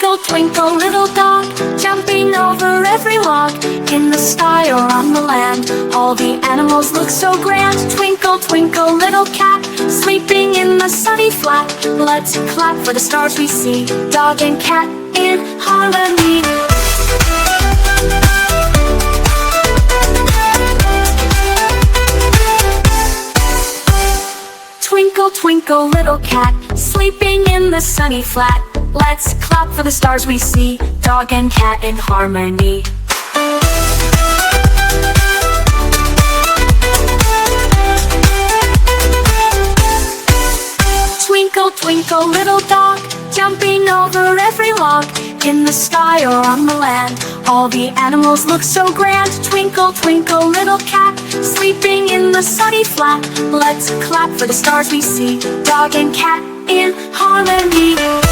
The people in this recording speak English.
Twinkle, twinkle, little dog, jumping over every log. In the sky or on the land, all the animals look so grand. Twinkle, twinkle, little cat, sleeping in the sunny flat. Let's clap for the stars we see, dog and cat in harmony. Twinkle, twinkle, little cat, sleeping in the sunny flat. Let's clap for the stars we see, dog and cat in harmony. Twinkle, twinkle, little dog, jumping over every log. In the sky or on the land, all the animals look so grand. Twinkle, twinkle, little cat, sleeping in the sunny flat. Let's clap for the stars we see, dog and cat in harmony.